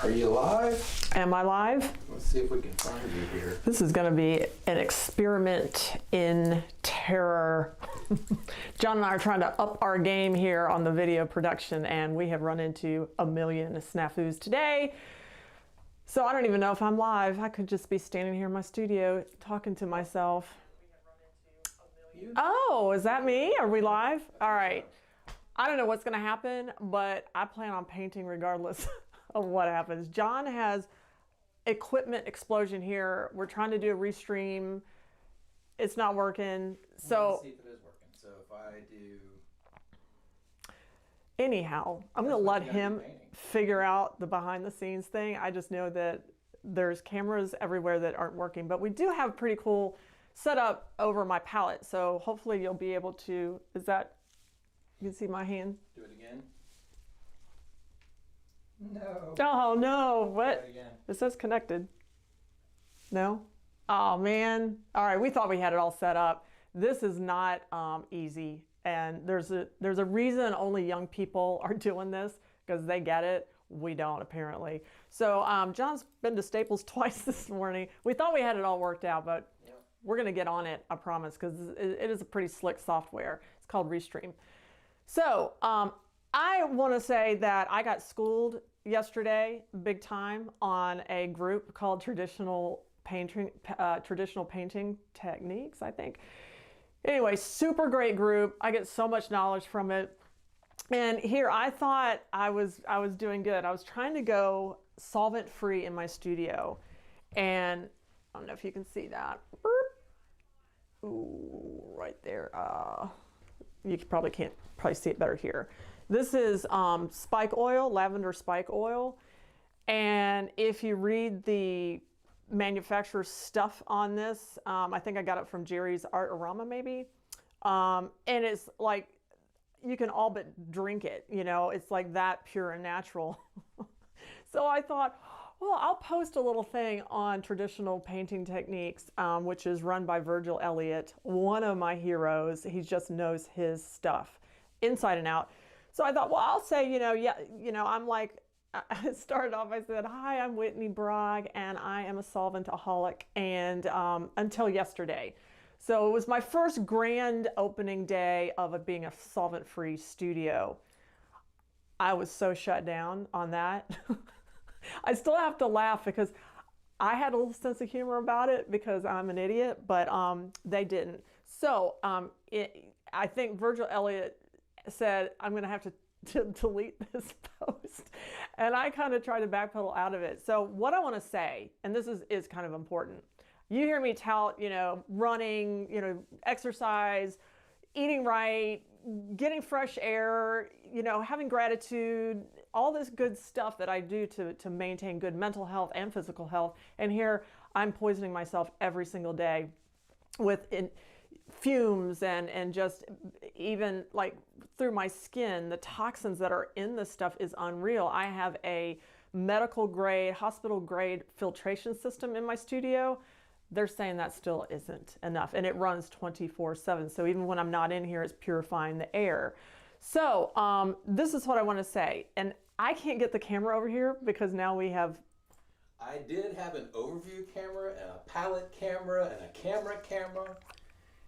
Are you live? Am I live? Let's see if we can find you here. This is going to be an experiment in terror. John and I are trying to up our game here on the video production, and we have run into a million snafus today. So I don't even know if I'm live. I could just be standing here in my studio talking to myself. Oh, is that me? Are we live? All right. I don't know what's going to happen, but I plan on painting regardless of what happens. John has equipment explosion here. We're trying to do a restream. It's not working. So let's see if it is working. So if I do... Anyhow, I'm going to let him figure out the behind the scenes thing. I just know that there's cameras everywhere that aren't working, but we do have a pretty cool setup over my palette. So hopefully you'll be able to, is that, you can see my hand? Do it again. No. Oh no, what? Try it again. It says connected. No? Oh man. All right, we thought we had it all set up. This is not easy. And there's a reason only young people are doing this, because they get it. We don't, apparently. So John's been to Staples twice this morning. We thought we had it all worked out, but we're gonna get on it, I promise, because it is a pretty slick software. It's called Restream. So I wanna say that I got schooled yesterday, big time, on a group called Traditional Painting Techniques, I think. Anyway, super great group. I get so much knowledge from it. And here, I thought I was doing good. I was trying to go solvent-free in my studio. And I don't know if you can see that. Ooh, right there. You probably can't see it better here. This is spike oil, lavender spike oil. And if you read the manufacturer's stuff on this, I think I got it from Jerry's Artarama maybe. And it's like, you can all but drink it, you know, it's like that pure and natural. So I thought, well, I'll post a little thing on Traditional Painting Techniques, which is run by Virgil Elliott, one of my heroes. He just knows his stuff inside and out. So I thought, well, I'll say, I'm like, I started off, I said, hi, I'm Whitney Bragg, and I am a solventaholic, and until yesterday. So it was my first grand opening day of it being a solvent-free studio. I was so shut down on that. I still have to laugh because I had a little sense of humor about it because I'm an idiot, but they didn't. So I think Virgil Elliott said, I'm going to have to delete this post. And I kind of tried to backpedal out of it. So what I want to say, and this is kind of important. You hear me tout, running, exercise, eating right, getting fresh air, having gratitude, all this good stuff that I do to maintain good mental health and physical health. And here I'm poisoning myself every single day with fumes and just even like through my skin, the toxins that are in this stuff is unreal. I have a medical grade, hospital grade filtration system in my studio. They're saying that still isn't enough, and it runs 24/7. So even when I'm not in here, it's purifying the air. So this is what I want to say, and I can't get the camera over here because now we have... I did have an overview camera and a palette camera and a camera.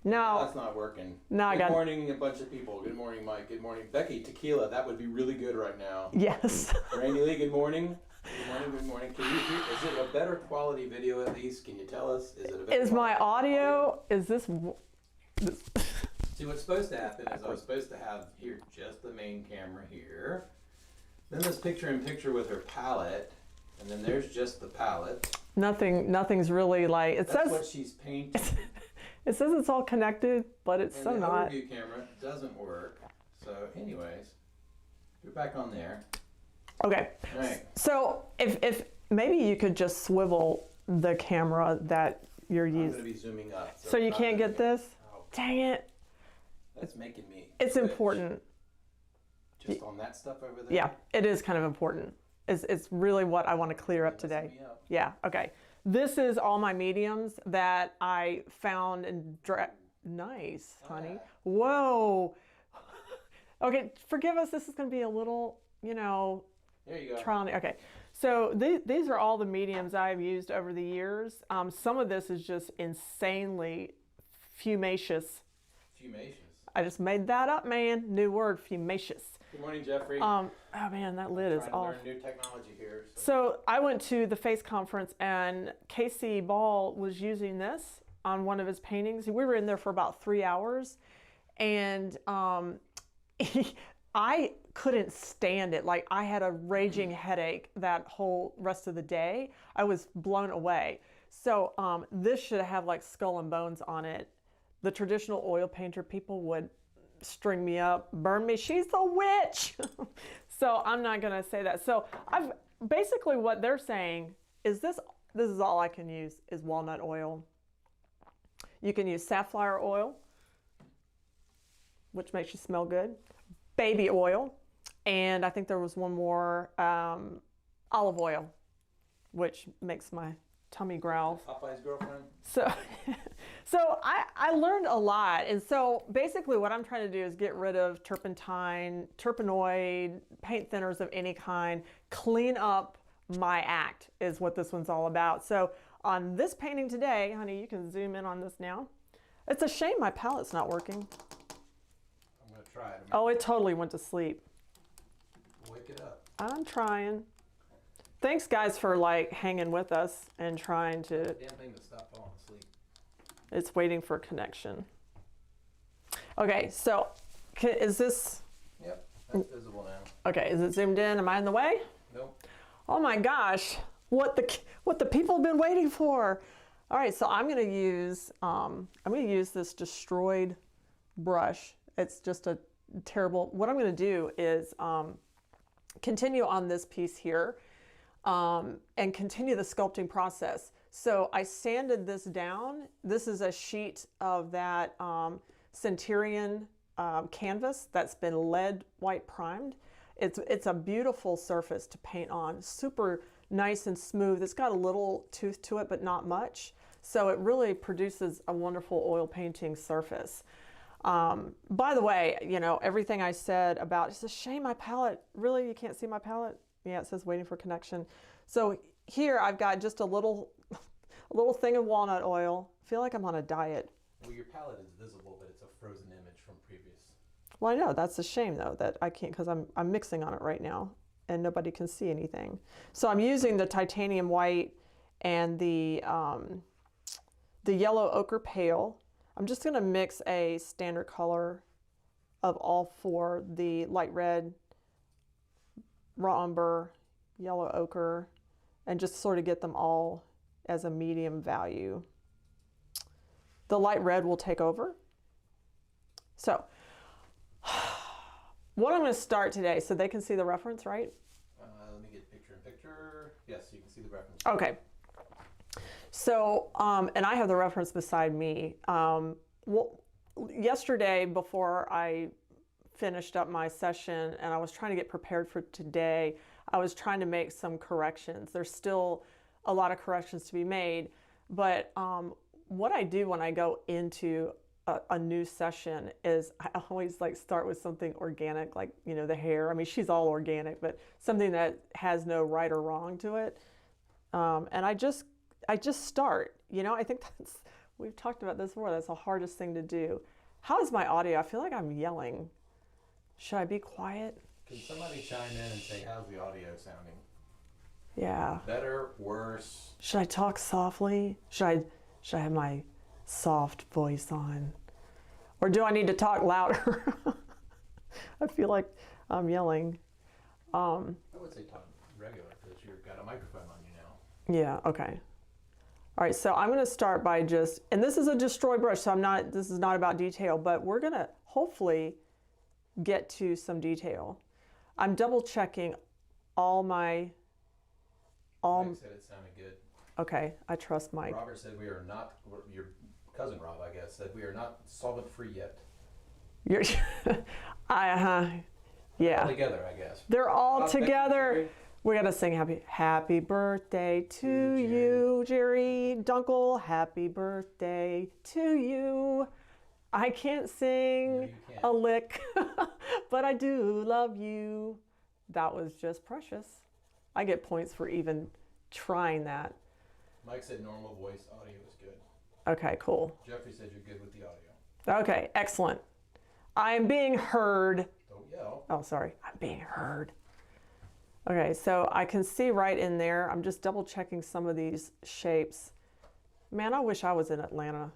No, that's not working. No, Good morning, a bunch of people. Good morning, Mike. Good morning, Becky. Tequila, that would be really good right now. Yes. Randy Lee, good morning. Good morning. Can you hear? Is it a better quality video at least? Can you tell us? Is it a better? Is my audio? Is this? See, what's supposed to happen is I was supposed to have here just the main camera here, then this picture-in-picture with her palette, and then there's just the palette. Nothing's really like it That's says. what she's painting. It says it's all connected, but it's so not. The overview camera doesn't work. So, anyways, you're back on there. Okay. All right. So if maybe you could just swivel the camera that you're using. I'm going to be zooming up. So you can't get this? Oh, dang it. That's making me It's switch. Important. Just on that stuff over there? Yeah, it is kind of important. It's really what I want to clear up today. Yeah, okay. This is all my mediums that I found and nice, honey. Whoa. Okay, forgive us. This is going to be a little, There you go. trial. Okay, So these are all the mediums I've used over the years. Some of this is just insanely fumacious. Fumacious. I just made that up, man. New word, fumacious. Good morning, Jeffrey. Oh man, that lid is Trying to off. learn new technology here. So I went to the FACE conference and Casey Ball was using this on one of his paintings. We were in there for about 3 hours and I couldn't stand it. Like I had a raging headache that whole rest of the day. I was blown away. So this should have like skull and bones on it. The traditional oil painter people would string me up, burn me. She's a witch. So I'm not gonna say that. So I've basically what they're saying is this is all I can use is walnut oil. You can use safflower oil, which makes you smell good, baby oil, and I think there was one more, olive oil, which makes my tummy growl. Popeye's girlfriend. So I learned a lot. And so basically what I'm trying to do is get rid of turpentine, terpenoid, paint thinners of any kind, clean up my act is what this one's all about. So on this painting today, honey, you can zoom in on this now. It's a shame my palette's not working. I'm going to try it. Oh, it totally went to sleep. Wake it up. I'm trying. Thanks guys for like hanging with us and trying to. Damn thing to stop falling asleep. It's waiting for connection. Okay, so is this, Yep, that's visible now. okay, is it zoomed in? Am I in the way? Nope. Oh my gosh, what the people have been waiting for. All right, so I'm gonna use this destroyed brush. It's just a terrible, what I'm gonna do is continue on this piece here and continue the sculpting process. So I sanded this down. This is a sheet of that Centurion canvas that's been lead white primed. It's a beautiful surface to paint on, super nice and smooth. It's got a little tooth to it, but not much. So it really produces a wonderful oil painting surface. By the way, you know, everything I said about, it's a shame my palette, really, you can't see my palette? Yeah, it says waiting for connection. So here I've got just a little thing of walnut oil. I feel like I'm on a diet. Well, your palette is visible, but it's a frozen image from previous. Well, I know, that's a shame though, that I can't, because I'm mixing on it right now and nobody can see anything. So I'm using the titanium white and the yellow ochre pale. I'm just gonna mix a standard color of all four, the light red, raw umber, yellow ochre, and just sort of get them all as a medium value. The light red will take over. So what I'm going to start today, so they can see the reference, right? Let me get picture in picture. Yes, you can see the reference. Okay. So, and I have the reference beside me. Well, yesterday before I finished up my session and I was trying to get prepared for today, I was trying to make some corrections. There's still a lot of corrections to be made, but what I do when I go into a new session is I always like start with something organic, like, you know, the hair. I mean, she's all organic, but something that has no right or wrong to it. And I just start, you know, I think we've talked about this before, that's the hardest thing to do. How is my audio? I feel like I'm yelling. Should I be quiet? Can somebody chime in and say, how's the audio sounding? Yeah. Better, worse? Should I talk softly? Should I have my soft voice on? Or do I need to talk louder? I feel like I'm yelling. I would say talk regular because you've got a microphone on you now. Yeah, okay. All right, so I'm gonna start by just, and this is a destroy brush, so this is not about detail, but we're gonna hopefully get to some detail. I'm double checking all my, Mike said it sounded good. okay, I trust Mike. Robert said we are not, your cousin Rob, I guess, said we are not solvent free yet. You're, yeah. All together, I guess. They're all Rob, thank you, together. Jerry. We gotta sing happy birthday to you, Jerry Dunkel. Happy birthday to you. I can't sing No, you can't. a lick, but I do love you. That was just precious. I get points for even trying that. Mike said normal voice audio is good. Okay, cool. Jeffrey said you're good with the audio. Okay, excellent. I am being heard. Don't yell. Oh, sorry. I'm being heard. Okay, so I can see right in there. I'm just double checking some of these shapes. Man, I wish I was in Atlanta.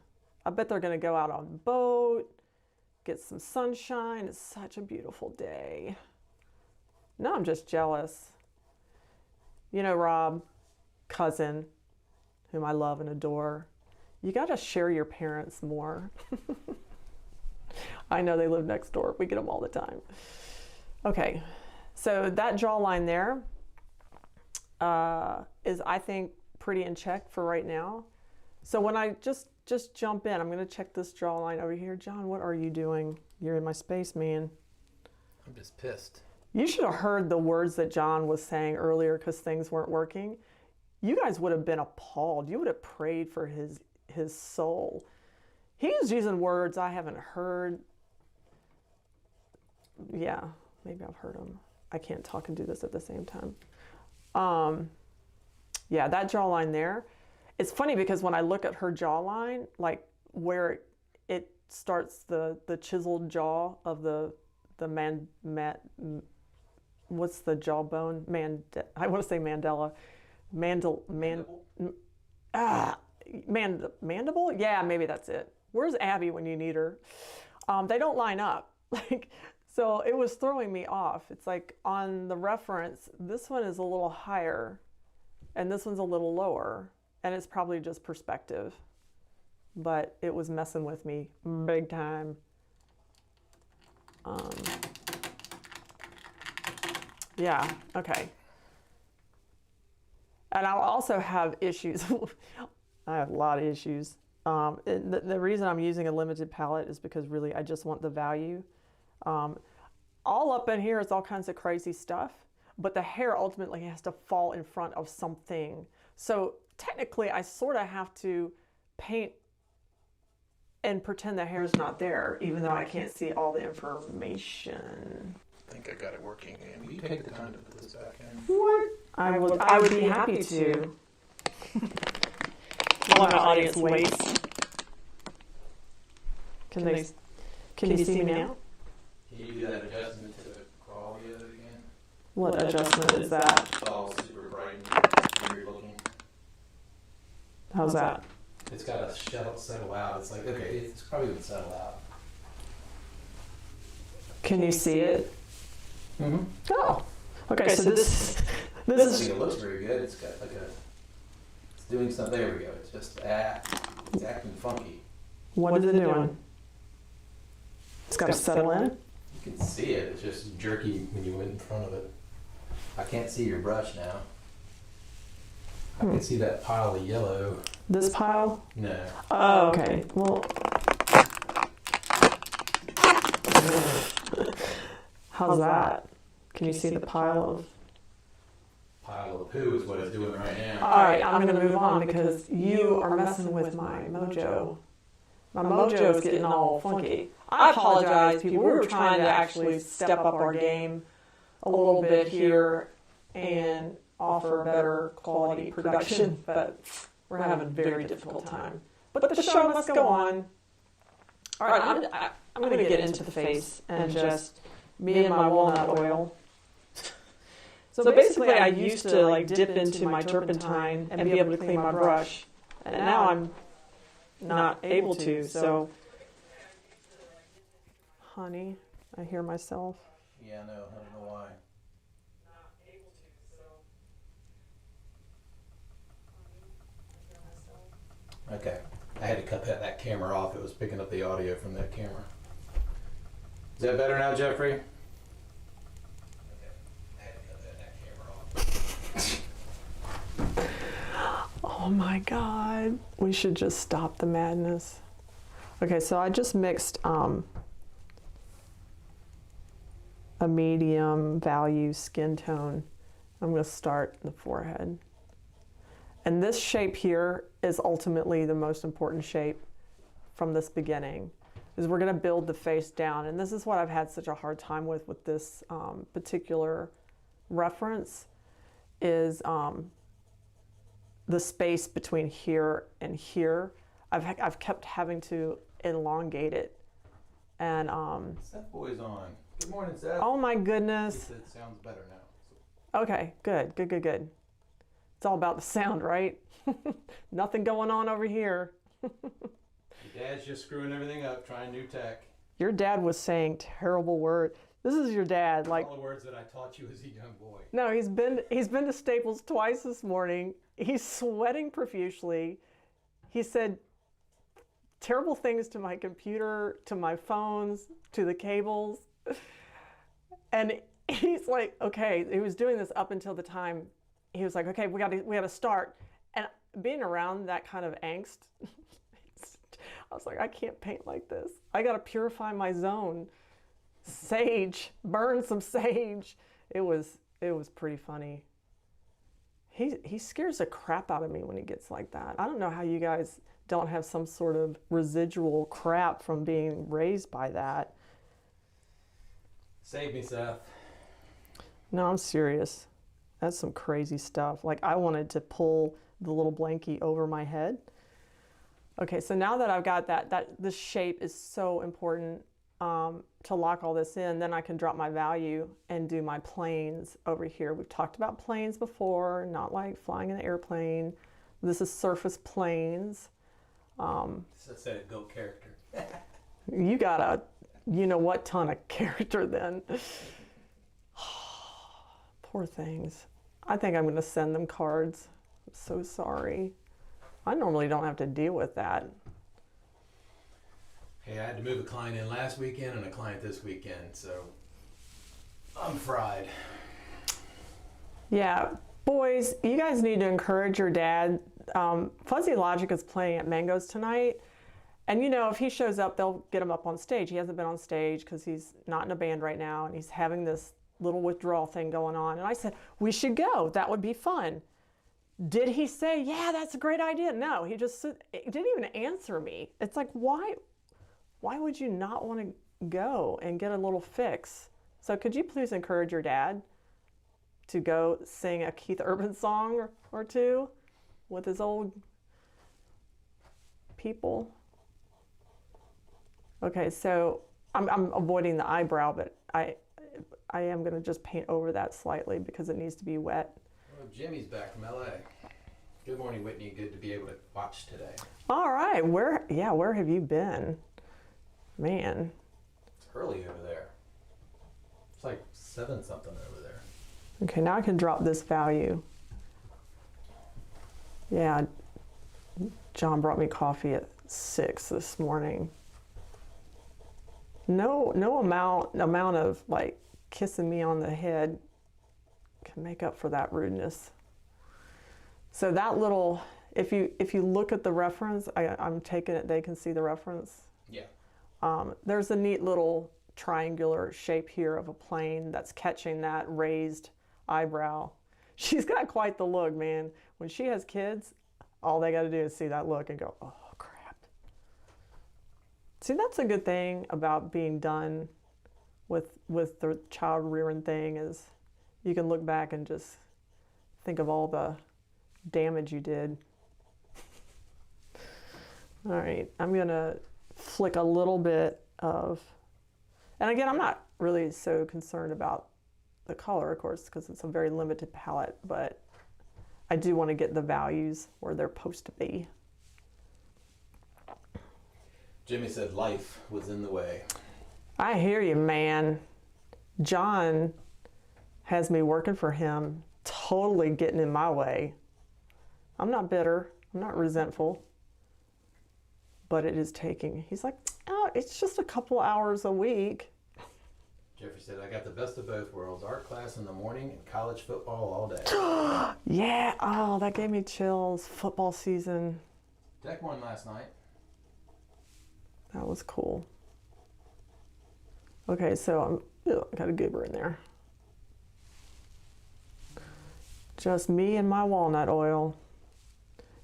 I bet they're going to go out on a boat, get some sunshine. It's such a beautiful day. No, I'm just jealous. You know, Rob, cousin, whom I love and adore, you got to share your parents more. I know they live next door. We get them all the time. Okay, so that jawline there is, I think, pretty in check for right now. So when I just jump in, I'm going to check this jawline over here. John, what are you doing? You're in my space, man. I'm just pissed. You should have heard the words that John was saying earlier because things weren't working. You guys would have been appalled. You would have prayed for his soul. He was using words I haven't heard. Yeah, maybe I've heard them. I can't talk and do this at the same time. Yeah, that jawline there. It's funny because when I look at her jawline, like where it starts the chiseled jaw of the what's the jawbone? I want to say Mandela. Mandible? Yeah, maybe that's it. Where's Abby when you need her? They don't line up. So it was throwing me off. It's like on the reference, this one is a little higher and this one's a little lower, and it's probably just perspective, but it was messing with me big time. Yeah, okay. And I'll also have issues. I have a lot of issues. The reason I'm using a limited palette is because really I just want the value. All up in here is all kinds of crazy stuff, but the hair ultimately has to fall in front of something. So technically I sort of have to paint and pretend the hair's not there, even though I can't see all the information. I think I got it working. And will you take the time to put this back in? What? I would be happy to. While my audience waits. Can you see me now? Can you do that adjustment to the quality of it again? What adjustment is that? It's all super bright and weird looking. How's that? It's got to settle out. It's like, okay, it's probably going to settle out. Can you see it? Mm-hmm. Oh. Okay, so this I is... think it looks very good. It's got like it's doing something. There we go. It's just, it's acting funky. What is it doing? It's got to settle in? You can see it. It's just jerky when you went in front of it. I can't see your brush now. I can see that pile of yellow. This pile? No. Oh, okay. Well, how's that? Can you see the pile of poo is what it's doing right now. All right, I'm going to move on because you are messing with my mojo. My mojo is getting all funky. I apologize, people. We were trying to actually step up our game a little bit here and offer better quality production, but we're having a very difficult time. But the show must go on. All right, I'm going to get into the face and just me and my walnut oil. So basically, I used to like dip into my turpentine and be able to clean my brush, and now I'm not able to. So, honey, I hear myself. Yeah, no, I don't know why. Okay, I had to cut that camera off. It was picking up the audio from that camera. Is that better now, Jeffrey? Okay, I had to cut that camera off. Oh my God, we should just stop the madness. Okay, so I just mixed a medium value skin tone. I'm going to start in the forehead. And this shape here is ultimately the most important shape from this beginning, is we're going to build the face down. And this is what I've had such a hard time with this particular reference, is the space between here and here. I've kept having to elongate it. And Seth Boy's on. Good morning, Seth. oh my He goodness. said it sounds better now. Okay, good. It's all about the sound, right? Nothing going on over here. Your dad's just screwing everything up, trying new tech. Your dad was saying terrible words. This is your dad, like. All the words that I taught you as a young boy. No, he's been to Staples twice this morning. He's sweating profusely. He said terrible things to my computer, to my phones, to the cables. And he's like, okay, he was doing this up until the time he was like, okay, we got to start. And being around that kind of angst, I was like, I can't paint like this. I got to purify my zone. Sage, burn some sage. It was pretty funny. He scares the crap out of me when he gets like that. I don't know how you guys don't have some sort of residual crap from being raised by that. Save me, Seth. No, I'm serious. That's some crazy stuff. Like, I wanted to pull the little blankie over my head. Okay, so now that I've got that this shape is so important to lock all this in, then I can drop my value and do my planes over here. We've talked about planes before, not like flying an airplane. This is surface planes. Seth said it built character. You got a, you know what, ton of character then. Poor things. I think I'm going to send them cards. I'm so sorry. I normally don't have to deal with that. Hey, I had to move a client in last weekend and a client this weekend, so I'm fried. Yeah, boys, you guys need to encourage your dad. Fuzzy Logic is playing at Mango's tonight. And you know, if he shows up, they'll get him up on stage. He hasn't been on stage because he's not in a band right now, and he's having this little withdrawal thing going on. And I said, we should go. That would be fun. Did he say, yeah, that's a great idea? No, he didn't even answer me. It's like, why would you not want to go and get a little fix? So could you please encourage your dad to go sing a Keith Urban song or two with his old people? Okay, so I'm avoiding the eyebrow, but I am going to just paint over that slightly because it needs to be wet. Well, Jimmy's back from LA. Good morning, Whitney. Good to be able to watch today. All right, where have you been? Man. It's early over there. It's like 7 something over there. Okay, now I can drop this value. Yeah, John brought me coffee at 6 this morning. No amount of like kissing me on the head can make up for that rudeness. So that little, if you look at the reference, I'm taking it they can see the reference. Yeah. There's a neat little triangular shape here of a plane that's catching that raised eyebrow. She's got quite the look, man. When she has kids, all they got to do is see that look and go, oh crap. See, that's a good thing about being done with the child rearing thing is you can look back and just think of all the damage you did. All right, I'm gonna flick a little bit of, and again, I'm not really so concerned about the color, of course, because it's a very limited palette, but I do want to get the values where they're supposed to be. Jimmy said life was in the way. I hear you, man. John has me working for him, totally getting in my way. I'm not bitter, I'm not resentful, but it is taking, he's like, oh, it's just a couple hours a week. Jeffrey said, I got the best of both worlds. Art class in the morning and college football all day. Yeah, oh, that gave me chills. Football season. Tech won last night. That was cool. Okay, so I got a goober in there. Just me and my walnut oil.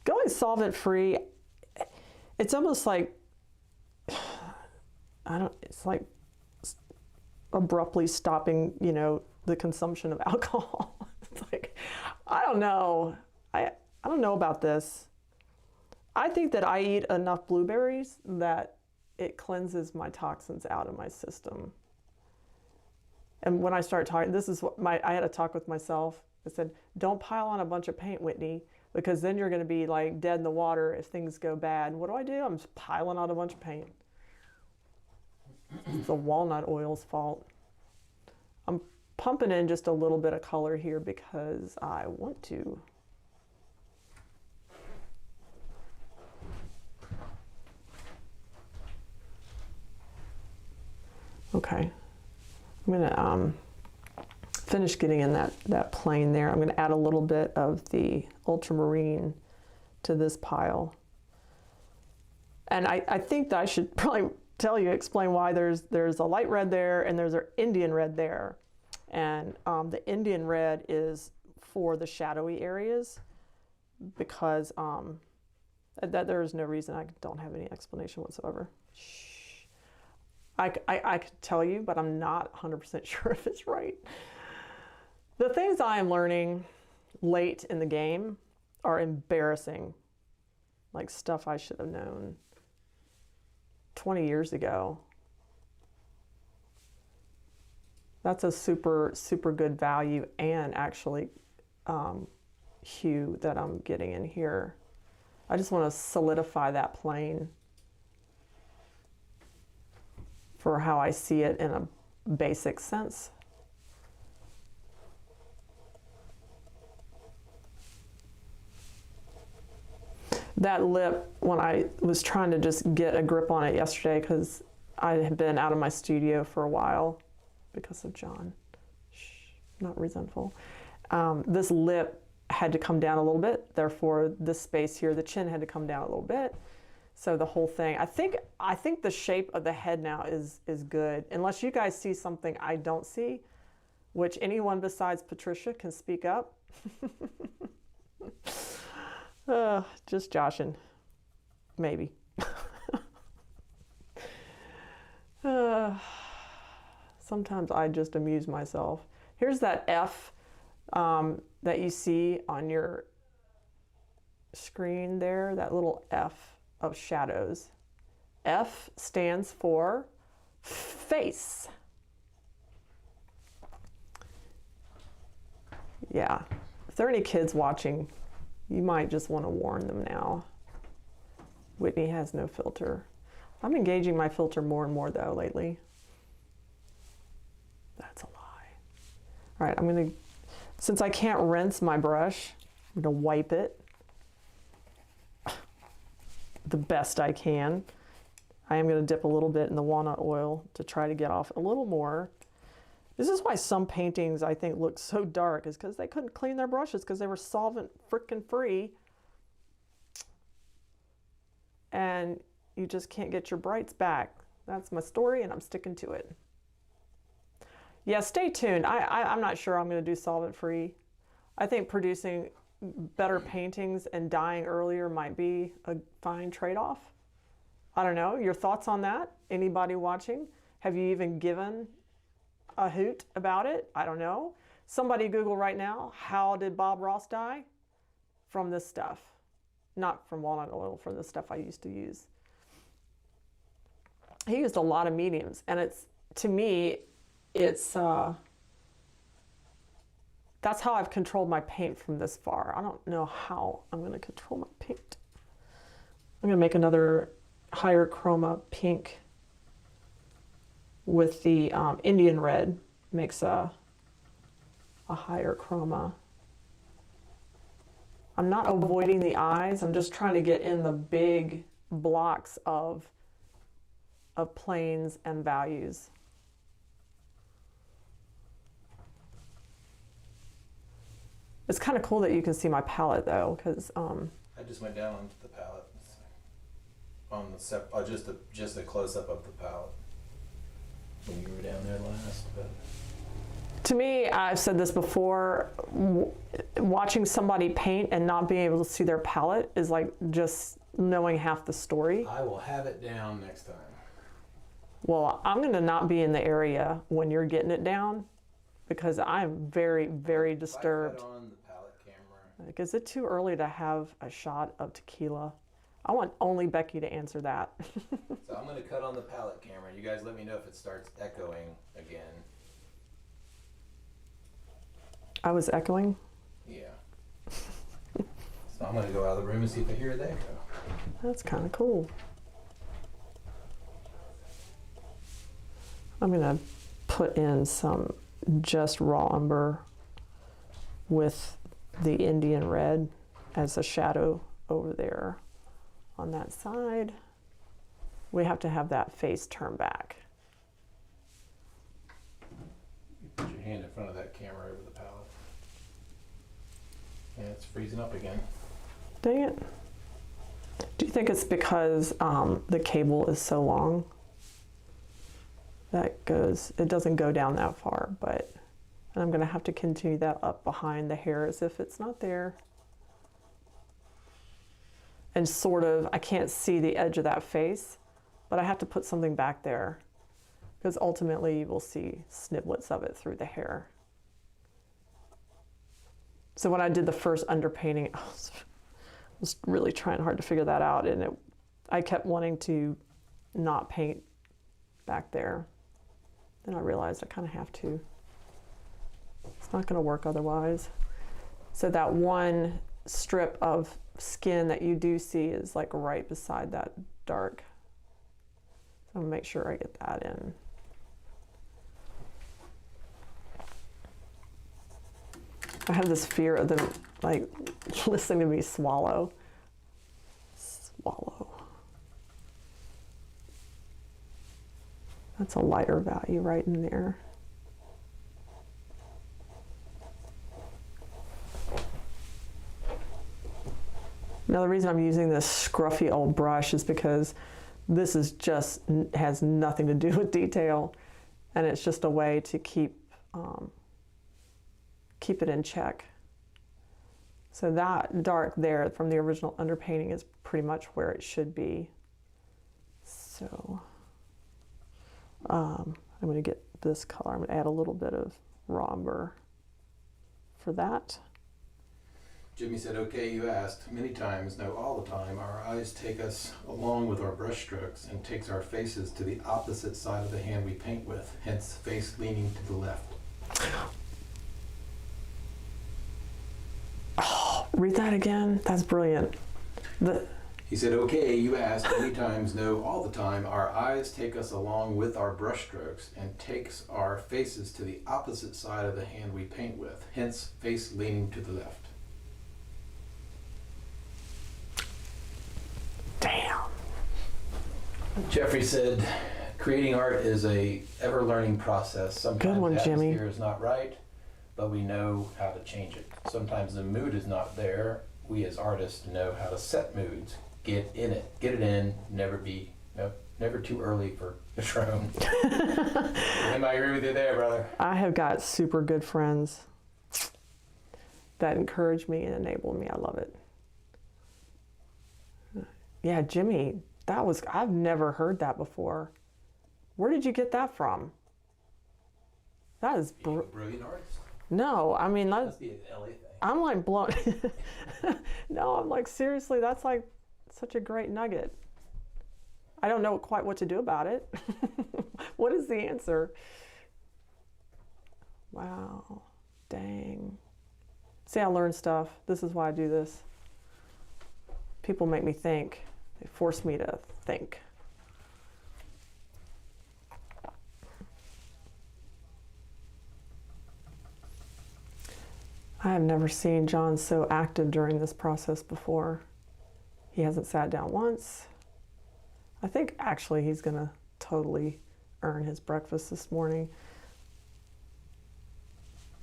Going solvent free, it's almost like, it's like abruptly stopping, the consumption of alcohol. It's like, I don't know. I don't know about this. I think that I eat enough blueberries that it cleanses my toxins out of my system. And when I start talking, this is what I had a talk with myself. I said, don't pile on a bunch of paint, Whitney, because then you're going to be like dead in the water if things go bad. What do? I'm just piling on a bunch of paint. It's the walnut oil's fault. I'm pumping in just a little bit of color here because I want to. Okay, I'm gonna finish getting in that plane there. I'm gonna add a little bit of the ultramarine to this pile. And I think that I should probably explain why there's a light red there and there's an Indian red there. And the Indian red is for the shadowy areas because that there is no reason. I don't have any explanation whatsoever. Shh. I could tell you, but I'm not 100% sure if it's right. The things I am learning late in the game are embarrassing, like stuff I should have known 20 years ago. That's a super, super good value and actually hue that I'm getting in here. I just want to solidify that plane for how I see it in a basic sense. That lip, when I was trying to just get a grip on it yesterday, because I had been out of my studio for a while because of John. Shh, not resentful. This lip had to come down a little bit, therefore this space here, the chin had to come down a little bit. So the whole thing, I think the shape of the head now is good, unless you guys see something I don't see, which anyone besides Patricia can speak up. Just joshing, maybe. Sometimes I just amuse myself. Here's that F that you see on your screen there, that little F of shadows. F stands for face. Yeah, if there are any kids watching, you might just want to warn them now. Whitney has no filter. I'm engaging my filter more and more though lately. That's a lie. All right, I'm gonna, since I can't rinse my brush, I'm gonna wipe it the best I can. I am gonna dip a little bit in the walnut oil to try to get off a little more. This is why some paintings I think look so dark, is because they couldn't clean their brushes because they were solvent frickin' free. And you just can't get your brights back. That's my story and I'm sticking to it. Yeah, stay tuned. I'm not sure I'm gonna do solvent free. I think producing better paintings and dying earlier might be a fine trade-off. I don't know, your thoughts on that? Anybody watching? Have you even given a hoot about it? I don't know. Somebody Google right now, how did Bob Ross die? From this stuff. Not from walnut oil, from the stuff I used to use. He used a lot of mediums, and it's, to me, it's, that's how I've controlled my paint from this far. I don't know how I'm gonna control my paint. I'm gonna make another higher chroma pink with the Indian red, makes a higher chroma. I'm not avoiding the eyes, I'm just trying to get in the big blocks of planes and values. It's kind of cool that you can see my palette though, because I just went down onto the palette on the just a close up of the palette when you were down there last. But to me, I've said this before, watching somebody paint and not being able to see their palette is like just knowing half the story. I will have it down next time. Well, I'm going to not be in the area when you're getting it down because I'm very, very disturbed. If I cut on the palette camera Like, is it too early to have a shot of tequila? I want only Becky to answer that. So I'm gonna cut on the palette camera. You guys let me know if it starts echoing again. I was echoing. Yeah. So I'm gonna go out of the room and see if I hear the echo. That's kind of cool. I'm gonna put in some just raw umber with the Indian red as a shadow over there on that side. We have to have that face turned back. You put your hand in front of that camera over the palette. Yeah, it's freezing up again. Dang it. Do you think it's because the cable is so long? It doesn't go down that far, but and I'm gonna have to continue that up behind the hair as if it's not there. And sort of, I can't see the edge of that face, but I have to put something back there because ultimately you will see sniblets of it through the hair. So when I did the first underpainting, I was really trying hard to figure that out, and I kept wanting to not paint back there. Then I realized I kind of have to. It's not going to work otherwise. So that one strip of skin that you do see is like right beside that dark. So I'm going to make sure I get that in. I have this fear of them like listening to me swallow. Swallow. That's a lighter value right in there. Now the reason I'm using this scruffy old brush is because this is just has nothing to do with detail, and it's just a way to keep it in check. So that dark there from the original underpainting is pretty much where it should be. So I'm going to get this color. I'm going to add a little bit of raw umber for that. Jimmy said, okay, you asked many times, no, all the time. Our eyes take us along with our brush strokes and takes our faces to the opposite side of the hand we paint with, hence face leaning to the left. Oh, read that again. That's brilliant. He said, okay, you asked many times, no, all the time. Our eyes take us along with our brush strokes and takes our faces to the opposite side of the hand we paint with, hence face leaning to the left. Damn. Jeffrey said, creating art is a ever-learning process. Sometimes Good one, the Jimmy. atmosphere is not right, but we know how to change it. Sometimes the mood is not there. We as artists know how to set moods. Get in it. Get it in. Never too early for Patron. I agree with you there, brother. I have got super good friends that encourage me and enable me. I love it. Yeah, Jimmy, I've never heard that before. Where did you get that from? That is Being a brilliant artist. no, I mean, That's the LA thing. I'm like blown. No, I'm like, seriously, that's like such a great nugget. I don't know quite what to do about it. What is the answer? Wow, dang. See, I learn stuff. This is why I do this. People make me think. They force me to think. I have never seen John so active during this process before. He hasn't sat down once. I think actually he's gonna totally earn his breakfast this morning.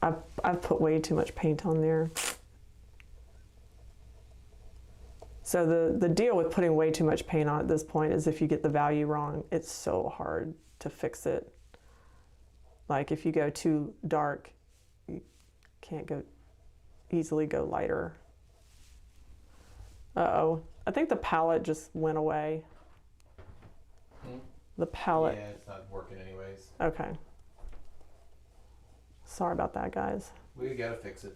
I've put way too much paint on there. So the deal with putting way too much paint on at this point is if you get the value wrong, it's so hard to fix it. Like if you go too dark, you can't easily go lighter. Uh-oh, I think the palette just went away. The palette. Yeah, it's not working anyways. Okay. Sorry about that, guys. We gotta fix it.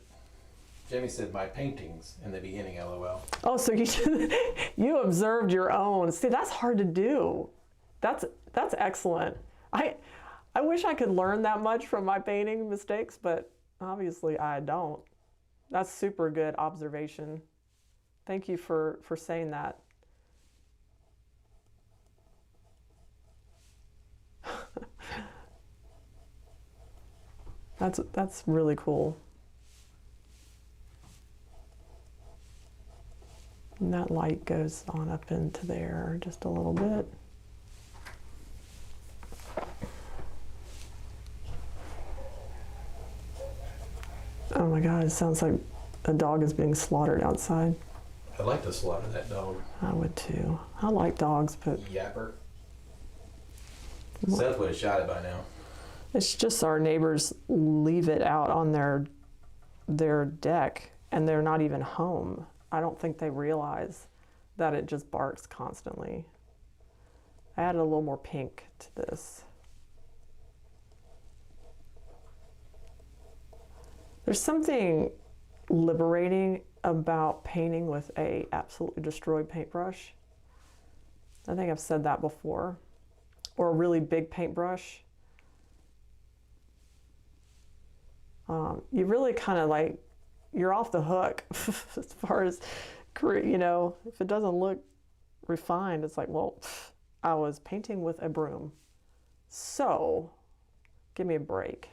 Jimmy said my paintings in the beginning, LOL. Oh, so you observed your own. See, that's hard to do. That's excellent. I wish I could learn that much from my painting mistakes, but obviously I don't. That's super good observation. Thank you for saying that. That's really cool. And that light goes on up into there just a little bit. Oh my God, it sounds like a dog is being slaughtered outside. I'd like to slaughter that dog. I would too. I like dogs, but Yapper. Seth would have shot it by now. it's just our neighbors leave it out on their deck and they're not even home. I don't think they realize that it just barks constantly. I added a little more pink to this. There's something liberating about painting with a absolutely destroyed paintbrush. I think I've said that before. Or a really big paintbrush. You really kind of like, you're off the hook as far as, you know, if it doesn't look refined, it's like, well, I was painting with a broom. So, give me a break.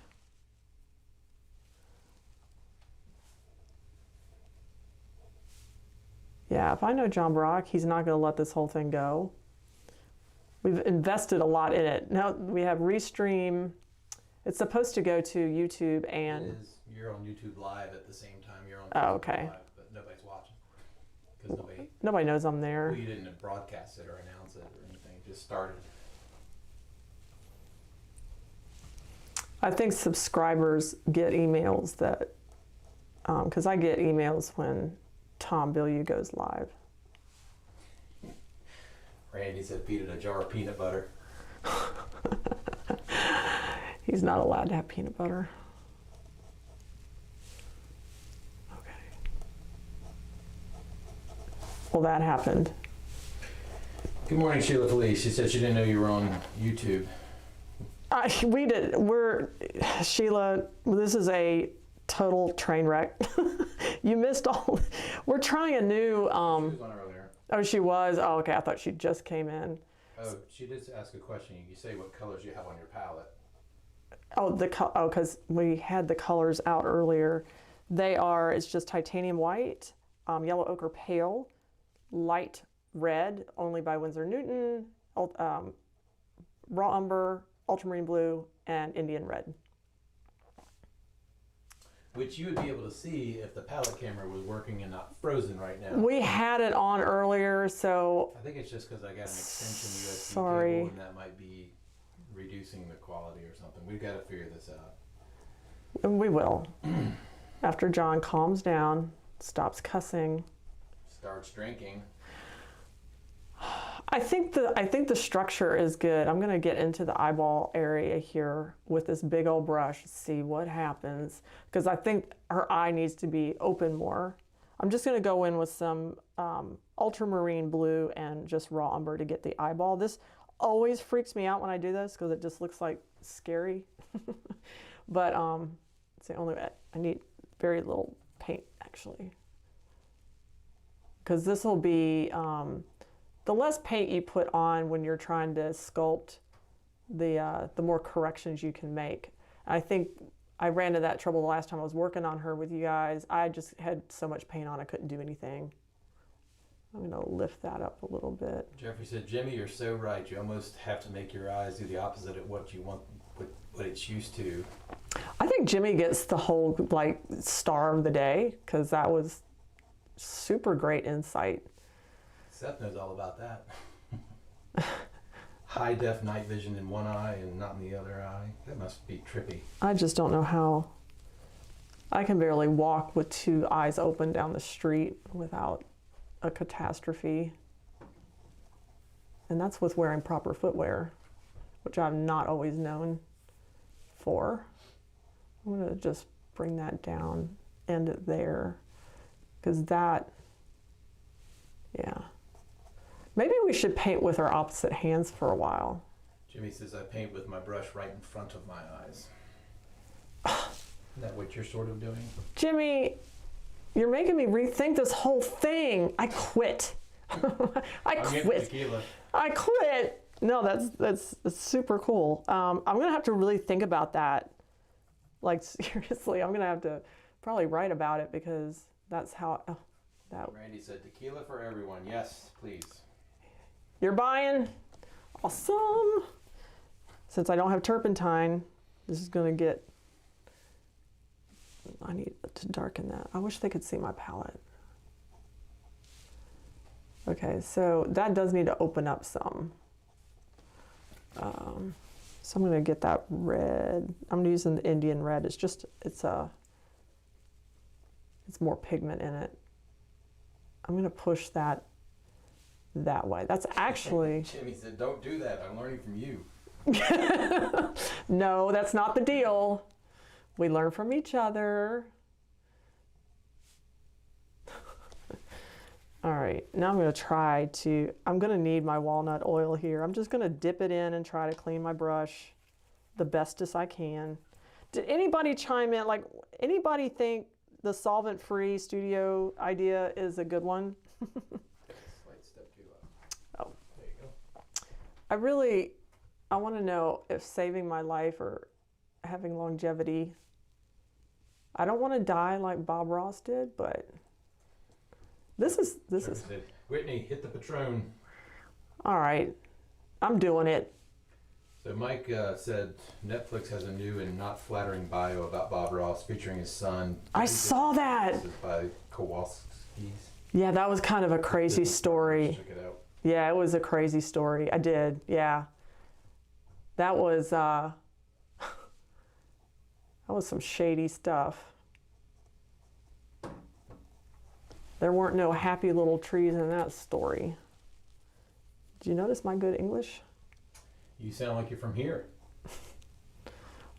Yeah, if I know John Brock, he's not going to let this whole thing go. We've invested a lot in it. Now we have Restream. It's supposed to go to YouTube and... It is. You're on YouTube Live at the same time. You're on Oh, Facebook okay. Live, but nobody's watching. Because Nobody knows I'm there. well, you didn't broadcast it or announce it or anything. It just started. I think subscribers get emails that... Because I get emails when Tom Bilyeu goes live. Randy said feed it a jar of peanut butter. He's not allowed to have peanut butter. Okay. Well, that happened. Good morning, Sheila Felice. She said she didn't know you were on YouTube. We did. Sheila, this is a total train wreck. You missed all. We're trying a new. She was on earlier. Oh, she was? Oh, okay. I thought she just came in. Oh, she did ask a question. You say what colors you have on your palette. Because we had the colors out earlier. It's just titanium white, yellow ochre pale, light red, only by Winsor Newton, raw umber, ultramarine blue, and Indian red. Which you would be able to see if the palette camera was working and not frozen right now. We had it on earlier, so... I think it's just because I got an extension USB Sorry. cable and that might be reducing the quality or something. We've got to figure this out. We will. After John calms down, stops cussing. Starts drinking. I think the structure is good. I'm gonna get into the eyeball area here with this big old brush, see what happens. Because I think her eye needs to be open more. I'm just gonna go in with some ultramarine blue and just raw umber to get the eyeball. This always freaks me out when I do this because it just looks like scary. But it's the only way. I need very little paint actually. Because this will be, the less paint you put on when you're trying to sculpt, the more corrections you can make. I think I ran into that trouble the last time I was working on her with you guys. I just had so much paint on I couldn't do anything. I'm gonna lift that up a little bit. Jeffrey said, Jimmy, you're so right. You almost have to make your eyes do the opposite of what you want, what it's used to. I think Jimmy gets the whole like star of the day because that was super great insight. Seth knows all about that. High def night vision in one eye and not in the other eye. That must be trippy. I just don't know how. I can barely walk with two eyes open down the street without a catastrophe. And that's with wearing proper footwear, which I've not always known for. I'm gonna just bring that down, end it there. because that, yeah. Maybe we should paint with our opposite hands for a while. Jimmy says I paint with my brush right in front of my eyes. Isn't that what you're sort of doing? Jimmy, you're making me rethink this whole thing. I quit. I quit. Tequila. I quit. No, that's super cool. I'm gonna have to really think about that. Like seriously, I'm gonna have to probably write about it because that's how. Oh, that. Randy said tequila for everyone. Yes, please. You're buying? Awesome. Since I don't have turpentine, this is gonna get. I need to darken that. I wish they could see my palette. Okay, so that does need to open up some. So I'm gonna get that red. I'm using the Indian red. It's just, it's more pigment in it. I'm gonna push that way. That's actually. Jimmy said, don't do that. I'm learning from you. No, that's not the deal. We learn from each other. All right, now I'm gonna need my walnut oil here. I'm just gonna dip it in and try to clean my brush the bestest I can. Did anybody chime in? Like, anybody think the solvent-free studio idea is a good one? Slight step too low. Oh. There you go. I wanna know if saving my life or having longevity, I don't wanna die like Bob Ross did, but this is. Said, Whitney, hit the Patron. All right, I'm doing it. So Mike said Netflix has a new and not flattering bio about Bob Ross featuring his son. I saw that. This is by Kowalski's. Yeah, that was kind of a crazy story. Check it out. Yeah, it was a crazy story. I did, yeah. That was some shady stuff. There weren't no happy little trees in that story. Did you notice my good English? You sound like you're from here.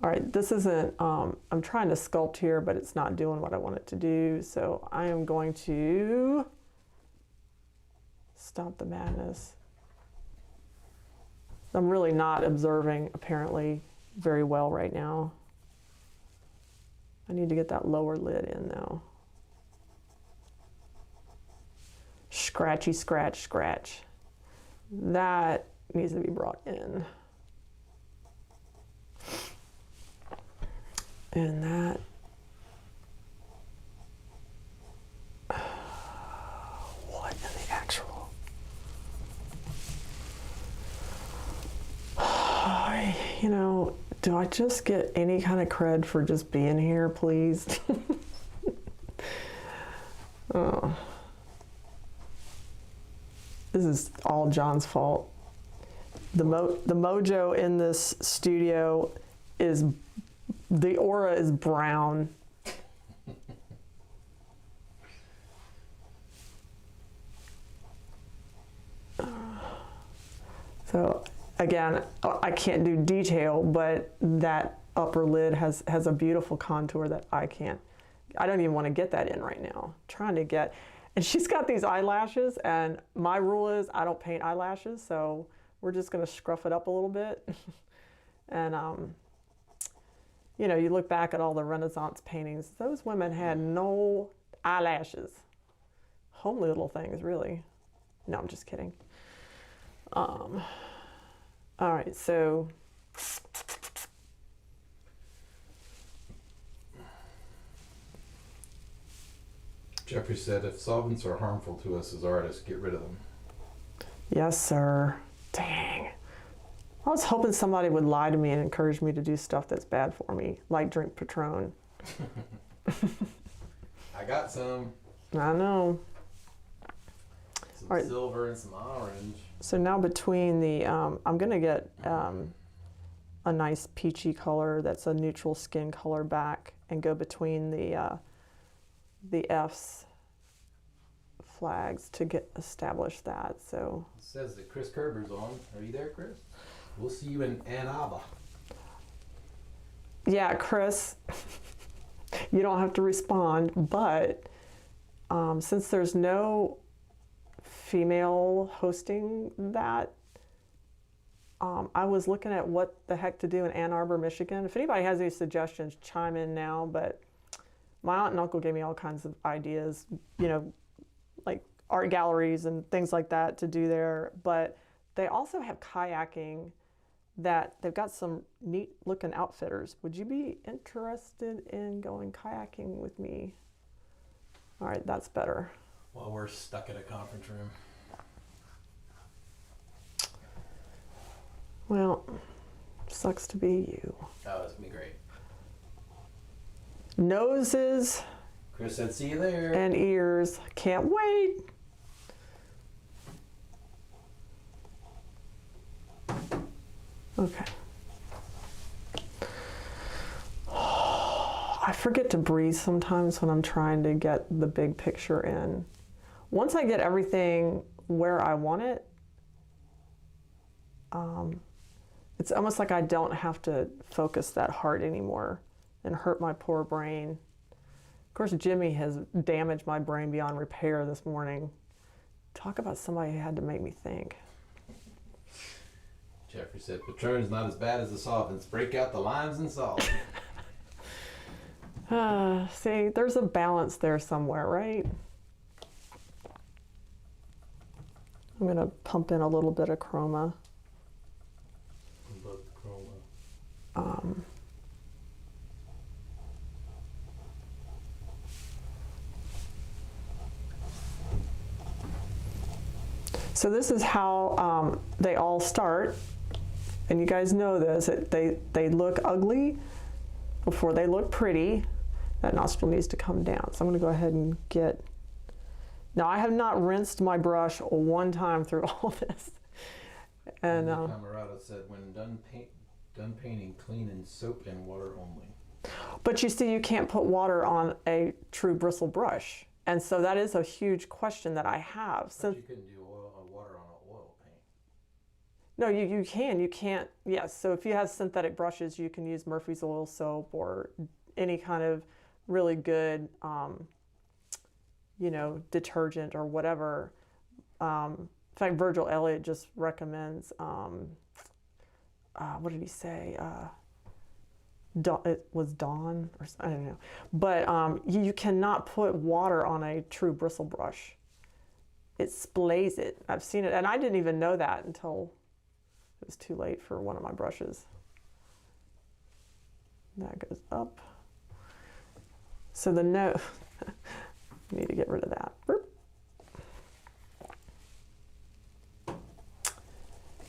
All right, this isn't, I'm trying to sculpt here, but it's not doing what I want it to do. So I am going to stop the madness. I'm really not observing, apparently, very well right now. I need to get that lower lid in, though. Scratchy, scratch, scratch. That needs to be brought in. And that. What in the actual? You know, do I just get any kind of cred for just being here, please? Oh. This is all John's fault. The mojo in this studio is, the aura is brown. So again, I can't do detail, but that upper lid has a beautiful contour that I don't even want to get that in right now. I'm trying to get. And she's got these eyelashes, and my rule is I don't paint eyelashes, so we're just gonna scruff it up a little bit. And you know, you look back at all the Renaissance paintings, those women had no eyelashes. Homely little things, really. No, I'm just kidding. All right, so. Jeffrey said, if solvents are harmful to us as artists, get rid of them. Yes, sir. Dang. I was hoping somebody would lie to me and encourage me to do stuff that's bad for me, like drink Patron. I got some. I know. Some All right. silver and some orange. So now between the, I'm gonna get a nice peachy color that's a neutral skin color back and go between the F's flags to establish that. So It says that Chris Kerber's on. Are you there, Chris? We'll see you in Ann Arbor. yeah, Chris, you don't have to respond, but Since there's no female hosting that, I was looking at what the heck to do in Ann Arbor, Michigan. If anybody has any suggestions, chime in now. But my aunt and uncle gave me all kinds of ideas, you know, like art galleries and things like that to do there. But they also have kayaking that they've got some neat looking outfitters. Would you be interested in going kayaking with me? All right, that's better. Well, we're stuck at a conference room. Well, sucks to be you. Oh, that's gonna be great. Noses Chris said, see you there. and ears. Can't wait. Okay. I forget to breathe sometimes when I'm trying to get the big picture in. Once I get everything where I want it, it's almost like I don't have to focus that hard anymore and hurt my poor brain. Of course, Jimmy has damaged my brain beyond repair this morning. Talk about somebody who had to make me think. Jeffrey said, Patron's not as bad as the solvents. Break out the limes and salt. See, there's a balance there somewhere, right? I'm going to pump in a little bit of chroma. Love chroma. So this is how they all start, and you guys know this. They look ugly before they look pretty. That nostril needs to come down. So I'm going to go ahead and get. Now I have not rinsed my brush one time through all this. And Camarada said, when done painting, clean in soap and water only. but you see, you can't put water on a true bristle brush, and so that is a huge question that I have. But Since you couldn't do water on an oil paint. no, you can't. Yes. So if you have synthetic brushes, you can use Murphy's oil soap or any kind of really good, detergent or whatever. In fact, Virgil Elliott just recommends, what did he say? It was Dawn, or I don't know. But you cannot put water on a true bristle brush. It splays it. I've seen it, and I didn't even know that until it was too late for one of my brushes. That goes up. So the note, need to get rid of that. Boop.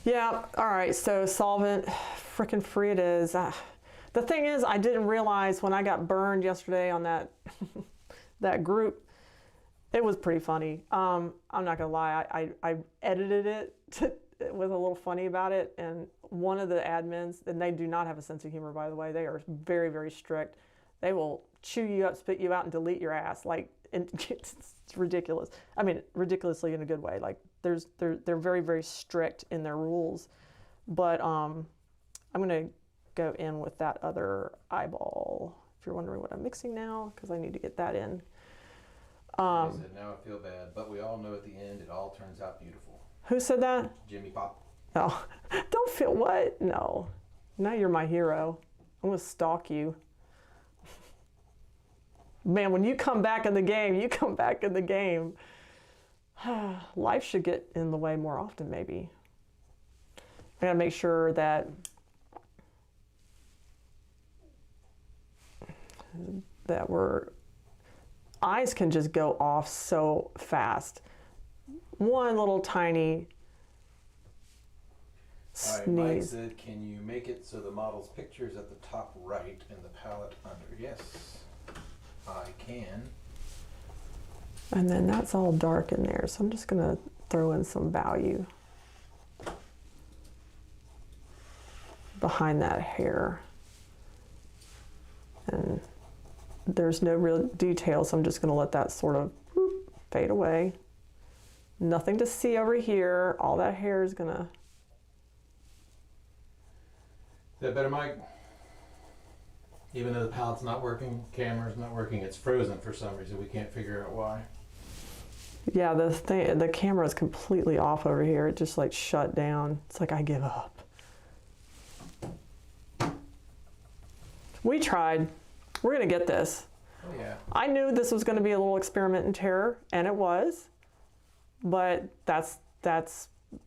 Yeah, all right, so solvent, frickin' free it is. The thing is, I didn't realize when I got burned yesterday on that that group, it was pretty funny. I'm not gonna lie, I edited it it was a little funny about it, and one of the admins, and they do not have a sense of humor, by the way, they are very, very strict. They will chew you up, spit you out, and delete your ass. Like, and it's ridiculous. I mean, ridiculously in a good way. Like, they're very, very strict in their rules. But I'm gonna go in with that other eyeball. If you're wondering what I'm mixing now, because I need to get that in. I said, now I feel bad, but we all know at the end it all turns out beautiful. Who said that? Jimmy Pop. Oh, don't feel what? No. Now you're my hero. I'm gonna stalk you. Man, when you come back in the game, you come back in the game. Life should get in the way more often, maybe. I gotta make sure that eyes can just go off so fast. One little tiny All right, Mike sneeze. said, can you make it so the model's picture is at the top right and the palette under? Yes, I can. And then that's all dark in there, so I'm just gonna throw in some value behind that hair. And there's no real detail, so I'm just gonna let that sort of fade away. Nothing to see over here. All that hair is gonna. Is that better, Mike? Even though the palette's not working, camera's not working, it's frozen for some reason. We can't figure out why. Yeah, the camera is completely off over here. It just like shut down. It's like I give up. We tried. We're gonna get this. Oh yeah. I knew this was gonna be a little experiment in terror, and it was. But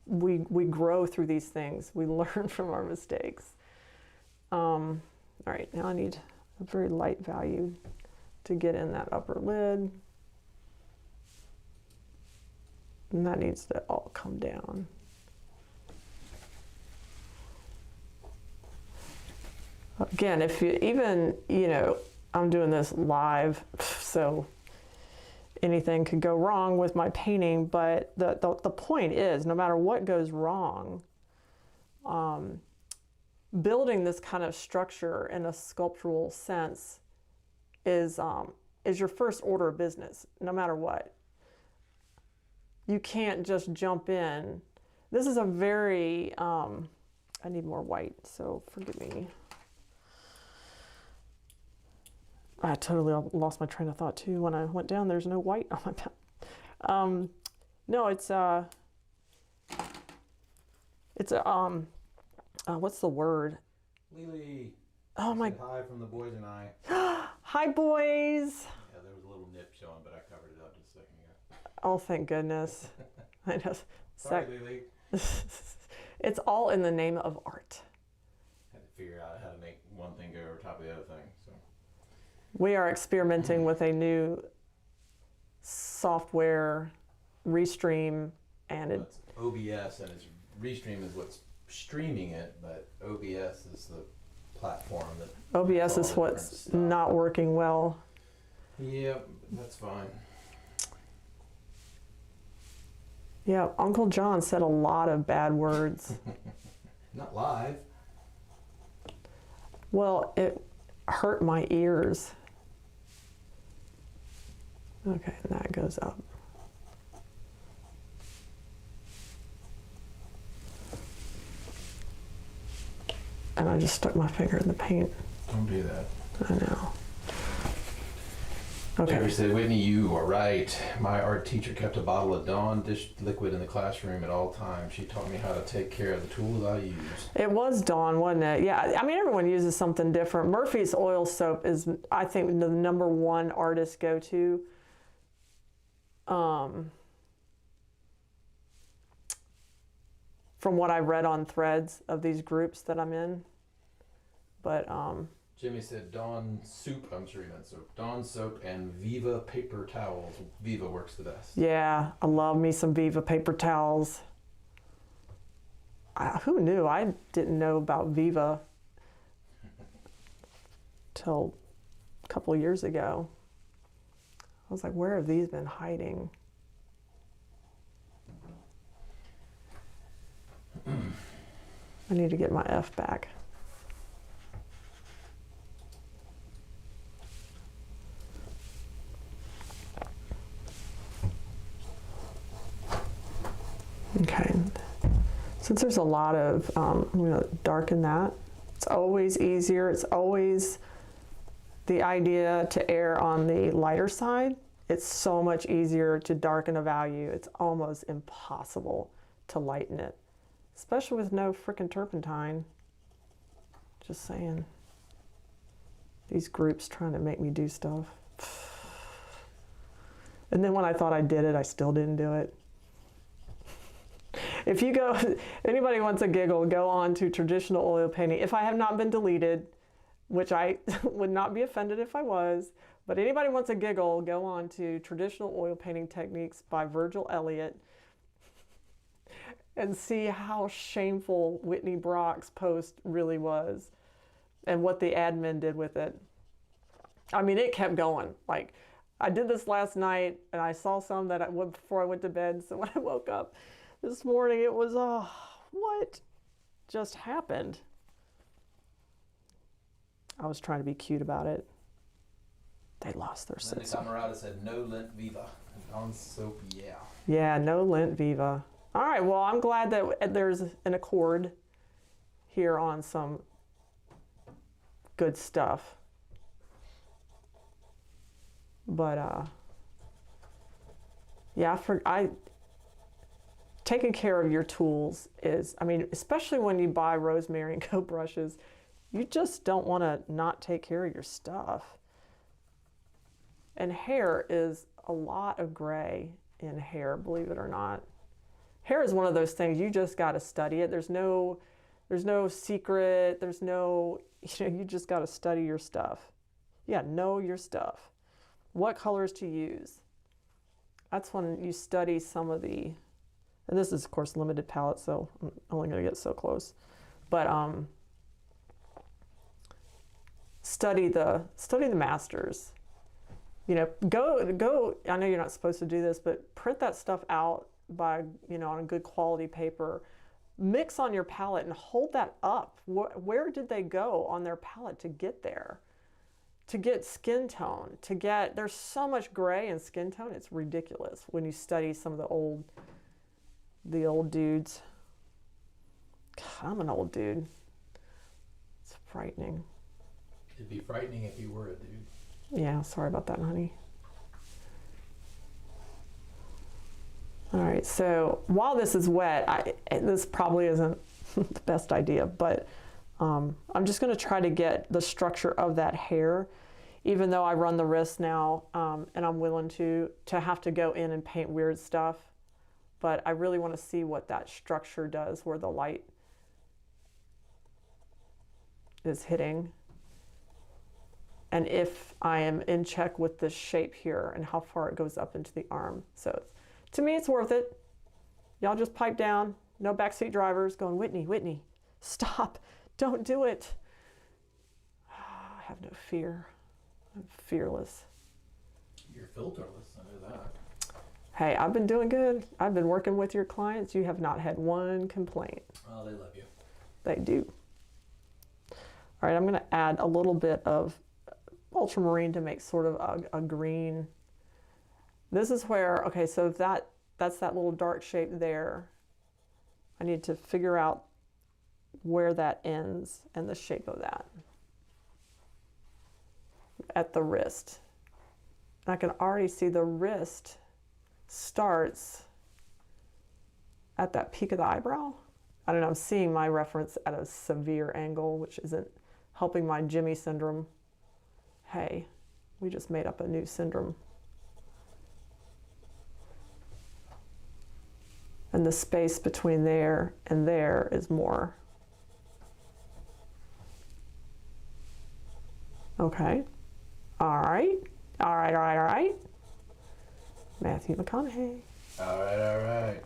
we grow through these things. We learn from our mistakes. All right, now I need a very light value to get in that upper lid. And that needs to all come down. Again, if you even, I'm doing this live, so anything could go wrong with my painting, but the point is, no matter what goes wrong, building this kind of structure in a sculptural sense is your first order of business, no matter what. You can't just jump in. This is a very, I need more white, so forgive me. I totally lost my train of thought too. When I went down, there's no white on my palette. No, it's what's the word? Lily. Oh my. Hi from the boys and I. Hi, boys. Yeah, there was a little nip showing, but I covered it up just a second ago. Oh, thank goodness. I know. Sorry, Lily. It's all in the name of art. Had to figure out how to make one thing go over top of the other thing. So. We are experimenting with a new software, Restream, and it's OBS, and it's Restream is what's streaming it, but OBS is the platform that. OBS is what's not working well. Yep, that's fine. Yeah, Uncle John said a lot of bad words. Not live. Well, it hurt my ears. Okay, and that goes up. And I just stuck my finger in the paint. Don't do that. I know. Okay. Jerry said, Whitney, you are right. My art teacher kept a bottle of Dawn dish liquid in the classroom at all times. She taught me how to take care of the tools I use. It was Dawn, wasn't it? Yeah, I mean, everyone uses something different. Murphy's oil soap is, I think, the #1 artist go-to. From what I read on threads of these groups that I'm in. But, Jimmy said Dawn soup, I'm sure he meant soap. Dawn soap and Viva paper towels. Viva works the best. Yeah, I love me some Viva paper towels. Who knew? I didn't know about Viva till a couple of years ago. I was like, where have these been hiding? I need to get my F back. Okay, since there's a lot of, I'm going to darken that. It's always easier. It's always the idea to err on the lighter side. It's so much easier to darken a value. It's almost impossible to lighten it, especially with no frickin' turpentine. Just saying. These groups trying to make me do stuff. And then when I thought I did it, I still didn't do it. If you go, anybody wants a giggle, go on to traditional oil painting. If I have not been deleted, which I would not be offended if I was, but anybody wants a giggle, go on to Traditional Oil Painting Techniques by Virgil Elliott and see how shameful Whitney Brock's post really was and what the admin did with it. I mean, it kept going. Like, I did this last night and I saw some that before I went to bed, so when I woke up this morning, it was, oh, what just happened? I was trying to be cute about it. They lost their sense. And the camarada said, no lint Viva. Dawn soap, yeah. Yeah, no lint Viva. All right, well, I'm glad that there's an accord here on some good stuff. But, Yeah, taking care of your tools is, I mean, especially when you buy Rosemary and Co brushes, you just don't want to not take care of your stuff. And hair is a lot of gray in hair, believe it or not. Hair is one of those things you just got to study it. There's no secret. There's no, you just got to study your stuff. Yeah, know your stuff. What colors to use. That's when you study some of the, and this is of course limited palette, so I'm only going to get so close. But study the masters. You know, go. I know you're not supposed to do this, but print that stuff out by, on a good quality paper. Mix on your palette and hold that up. Where did they go on their palette to get there? To get skin tone, there's so much gray in skin tone, it's ridiculous when you study some of the old dudes. God, I'm an old dude. It's frightening. It'd be frightening if you were a dude. Yeah, sorry about that, honey. All right, so while this is wet, this probably isn't the best idea, but I'm just going to try to get the structure of that hair, even though I run the risk now, and I'm willing to have to go in and paint weird stuff. But I really want to see what that structure does where the light is hitting. And if I am in check with this shape here and how far it goes up into the arm. So to me, it's worth it. Y'all just pipe down. No backseat drivers going, Whitney, stop. Don't do it. I have no fear. I'm fearless. You're filterless, I know that. Hey, I've been doing good. I've been working with your clients. You have not had one complaint. Oh, they love you. They do. All right, I'm going to add a little bit of ultramarine to make sort of a green. This is where, okay, so that's that little dark shape there. I need to figure out where that ends and the shape of that at the wrist. And I can already see the wrist starts at that peak of the eyebrow. I don't know, I'm seeing my reference at a severe angle, which isn't helping my Jimmy syndrome. Hey, we just made up a new syndrome. And the space between there and there is more. Okay. All right. Matthew McConaughey. All right.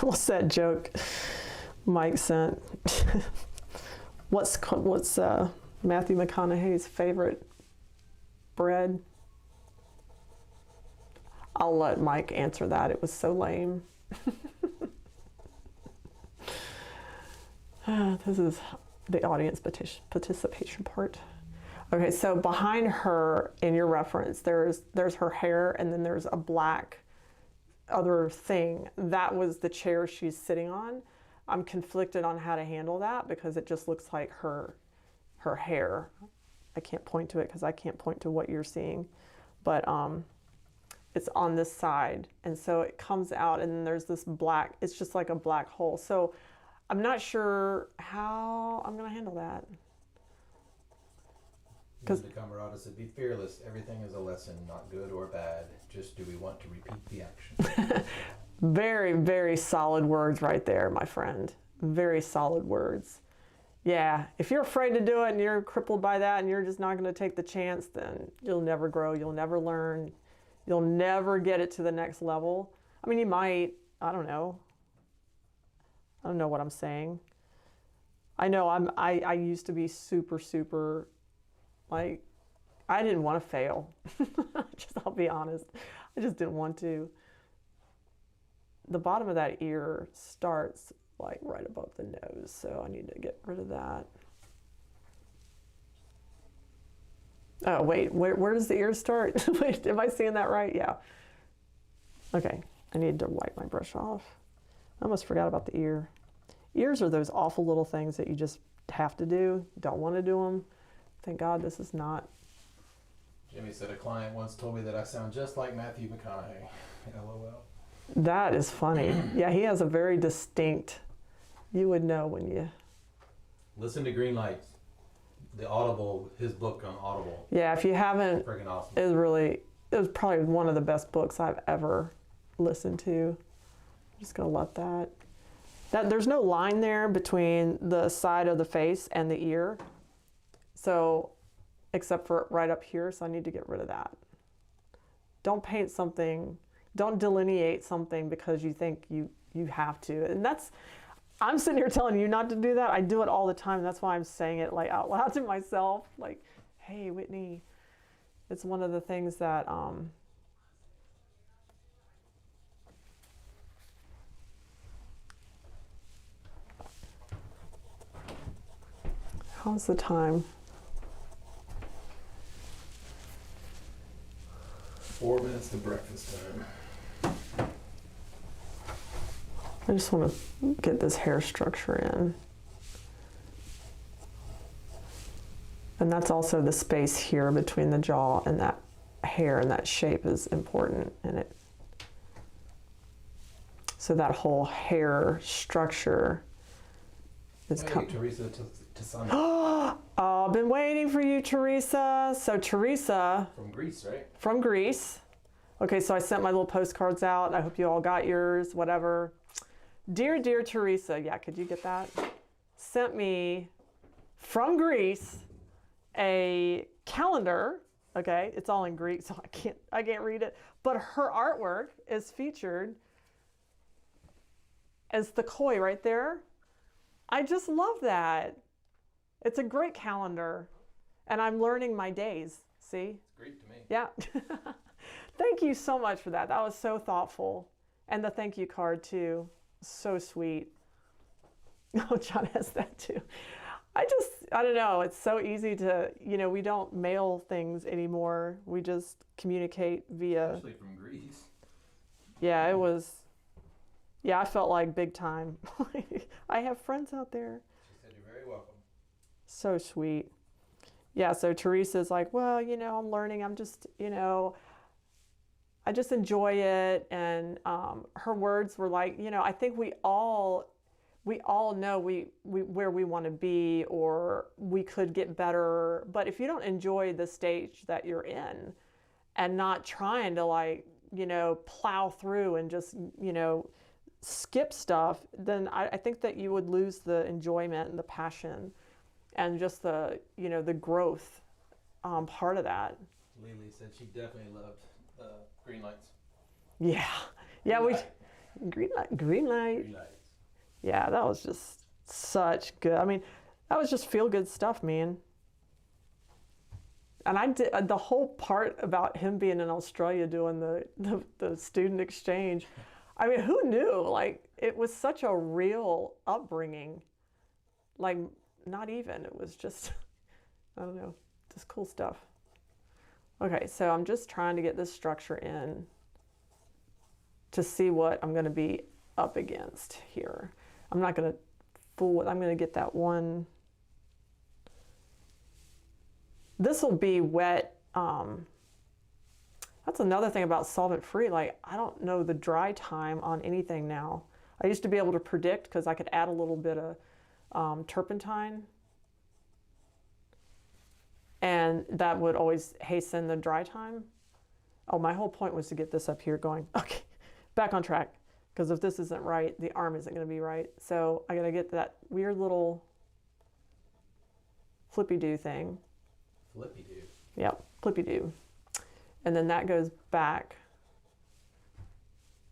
What's that joke Mike sent? What's Matthew McConaughey's favorite bread? I'll let Mike answer that. It was so lame. This is the audience participation part. Okay, so behind her in your reference, there's her hair, and then there's a black other thing. That was the chair she's sitting on. I'm conflicted on how to handle that because it just looks like her hair. I can't point to it because I can't point to what you're seeing, but it's on this side, and so it comes out, and then there's this black. It's just like a black hole. So I'm not sure how I'm gonna handle that. Because the camarada said, be fearless. Everything is a lesson, not good or bad. Just do we want to repeat the action? Very, very solid words right there, my friend. Very solid words. Yeah, if you're afraid to do it and you're crippled by that and you're just not going to take the chance, then you'll never grow. You'll never learn. You'll never get it to the next level. I mean, you might. I don't know. I don't know what I'm saying. I know I used to be super, like, I didn't want to fail. I'll be honest. I just didn't want to. The bottom of that ear starts like right above the nose, so I need to get rid of that. Oh, wait, where does the ear start? Wait, am I seeing that right? Yeah. Okay, I need to wipe my brush off. I almost forgot about the ear. Ears are those awful little things that you just have to do, don't want to do them. Thank God this is not Jimmy said a client once told me that I sound just like Matthew McConaughey. LOL. That is funny. Yeah, he has a very distinct, you would know when you, Listen to Green Lights. The Audible, his book on Audible. yeah, if you haven't, Freaking awesome. it was probably one of the best books I've ever listened to. I'm just gonna let that, there's no line there between the side of the face and the ear. So, except for right up here, so I need to get rid of that. Don't paint something, don't delineate something because you think you have to. And I'm sitting here telling you not to do that. I do it all the time. That's why I'm saying it like out loud to myself. Like, hey, Whitney, it's one of the things that, how's the time? 4 minutes to breakfast time. I just want to get this hair structure in. And that's also the space here between the jaw and that hair, and that shape is important in it. So that whole hair structure is Hey, coming. Teresa to Sunday. Oh, I've been waiting for you, Teresa. So Teresa From Greece, right? from Greece. Okay, so I sent my little postcards out. I hope you all got yours, whatever. Dear Teresa, yeah, could you get that? Sent me from Greece a calendar. Okay, it's all in Greek, so I can't read it. But her artwork is featured as the koi right there. I just love that. It's a great calendar, and I'm learning my days. See? It's Greek to me. Yeah. Thank you so much for that. That was so thoughtful. And the thank you card too. So sweet. Oh, John has that too. I don't know. It's so easy to, we don't mail things anymore. We just communicate via. Especially from Greece. Yeah, it was. Yeah, I felt like big time. I have friends out there. She said you're very welcome. So sweet. Yeah, so Teresa's like, well, I'm learning. I'm just, I just enjoy it. And her words were like, I think we all know where we want to be, or we could get better. But if you don't enjoy the stage that you're in and not trying to plow through and just, skip stuff, then I think that you would lose the enjoyment and the passion and just the, the growth part of that. Lily said she definitely loved Green Lights. Yeah. Yeah, green light. Green Lights. Yeah, that was just such good. I mean, that was just feel good stuff, man. And I did the whole part about him being in Australia doing the student exchange. I mean, who knew? Like, it was such a real upbringing. Like, not even. It was just, I don't know, just cool stuff. Okay, so I'm just trying to get this structure in to see what I'm going to be up against here. I'm not going to fool with, I'm going to get that one. This will be wet. That's another thing about solvent free. Like, I don't know the dry time on anything now. I used to be able to predict because I could add a little bit of turpentine. And that would always hasten the dry time. Oh, my whole point was to get this up here going. Okay, back on track. Because if this isn't right, the arm isn't going to be right. So I got to get that weird little flippy-do thing. Flippy-do. Yep, flippy-do. And then that goes back.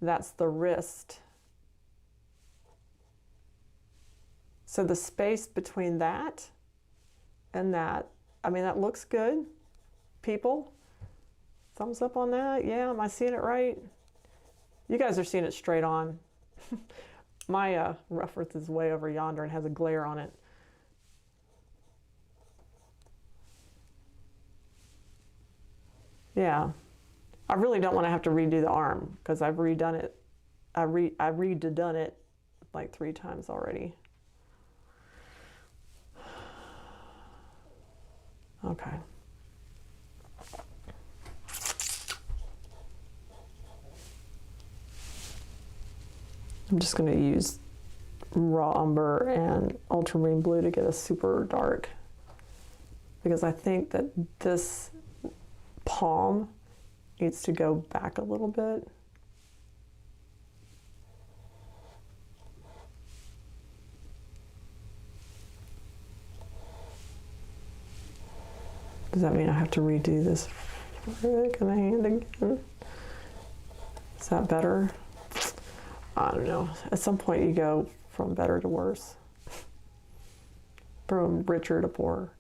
That's the wrist. So the space between that and that, I mean, that looks good. People, thumbs up on that. Yeah, am I seeing it right? You guys are seeing it straight on. My reference is way over yonder and has a glare on it. Yeah, I really don't want to have to redo the arm because I've redone it. I redone it like 3 times already. Okay. I'm just going to use raw umber and ultramarine blue to get a super dark, because I think that this palm needs to go back a little bit. Does that mean I have to redo this forehead and hand again? Is that better? I don't know. At some point you go from better to worse. From richer to poorer.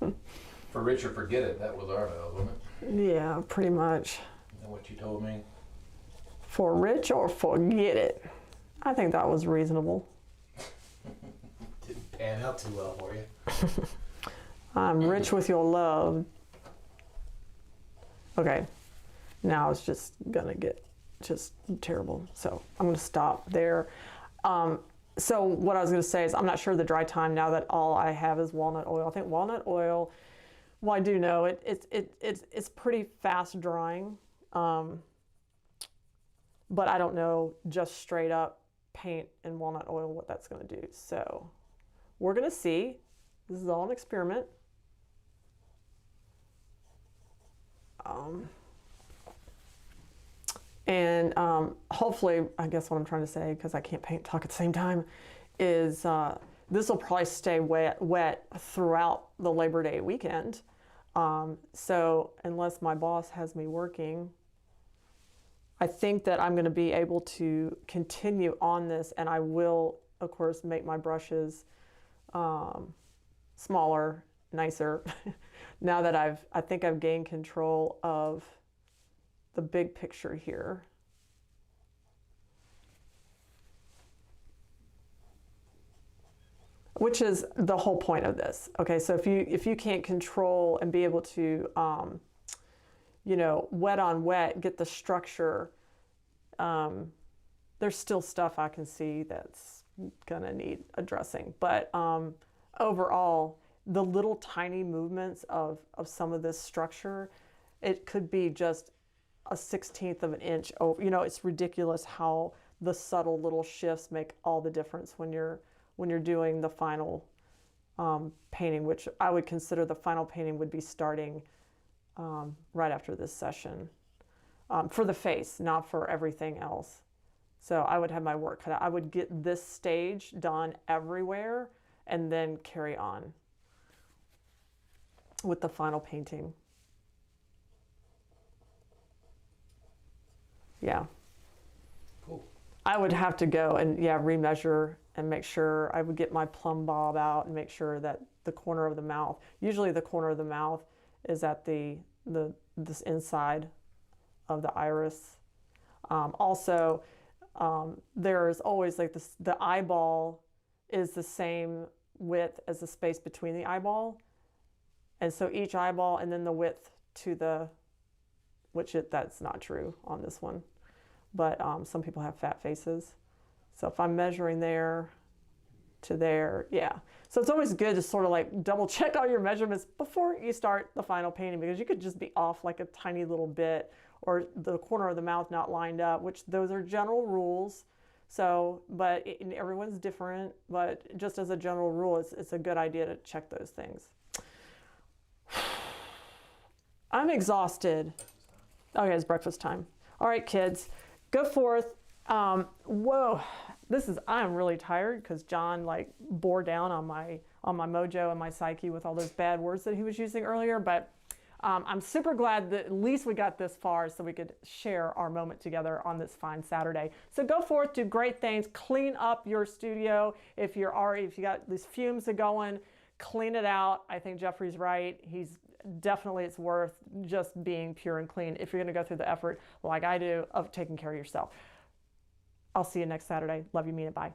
For rich or forget it, that was our vow, wasn't it? Yeah, pretty much. Is that what you told me? For rich or forget it. I think that was reasonable. Didn't pan out too well for you. I'm rich with your love. Okay, now it's just gonna get just terrible. So I'm gonna stop there. So what I was gonna say is I'm not sure the dry time now that all I have is walnut oil. I think walnut oil, well, I do know it's pretty fast drying, but I don't know just straight up paint in walnut oil what that's gonna do. So we're gonna see. This is all an experiment. Hopefully, I guess what I'm trying to say, because I can't paint and talk at the same time, is this will probably stay wet throughout the Labor Day weekend. So unless my boss has me working, I think that I'm going to be able to continue on this, and I will, of course, make my brushes smaller, nicer. Now that I think I've gained control of the big picture here. Which is the whole point of this. Okay, so if you can't control and be able to, you know, wet on wet, get the structure, there's still stuff I can see that's gonna need addressing. But overall, the little tiny movements of some of this structure, it could be just a 1/16 of an inch over. You know, it's ridiculous how the subtle little shifts make all the difference when you're doing the final painting, which I would consider the final painting would be starting right after this session for the face, not for everything else. So I would have my work cut out. I would get this stage done everywhere and then carry on with the final painting. Yeah. Cool. I would have to go and remeasure and make sure I would get my plumb bob out and make sure that the corner of the mouth, usually the corner of the mouth is at this inside of the iris. Also, there's always like this, the eyeball is the same width as the space between the eyeball. And so each eyeball and then the width to the, that's not true on this one. But some people have fat faces. So if I'm measuring there to there, yeah. So it's always good to sort of like double check all your measurements before you start the final painting, because you could just be off like a tiny little bit, or the corner of the mouth not lined up, which those are general rules. So, but everyone's different, but just as a general rule, it's a good idea to check those things. I'm exhausted. Okay, it's breakfast time. All right, kids, go forth. Whoa, I'm really tired because John like bore down on my mojo and my psyche with all those bad words that he was using earlier. But I'm super glad that at least we got this far so we could share our moment together on this fine Saturday. So go forth, do great things, clean up your studio. If you got these fumes going, clean it out. I think Jeffrey's right. It's worth just being pure and clean if you're going to go through the effort like I do of taking care of yourself. I'll see you next Saturday. Love you, mean it. Bye.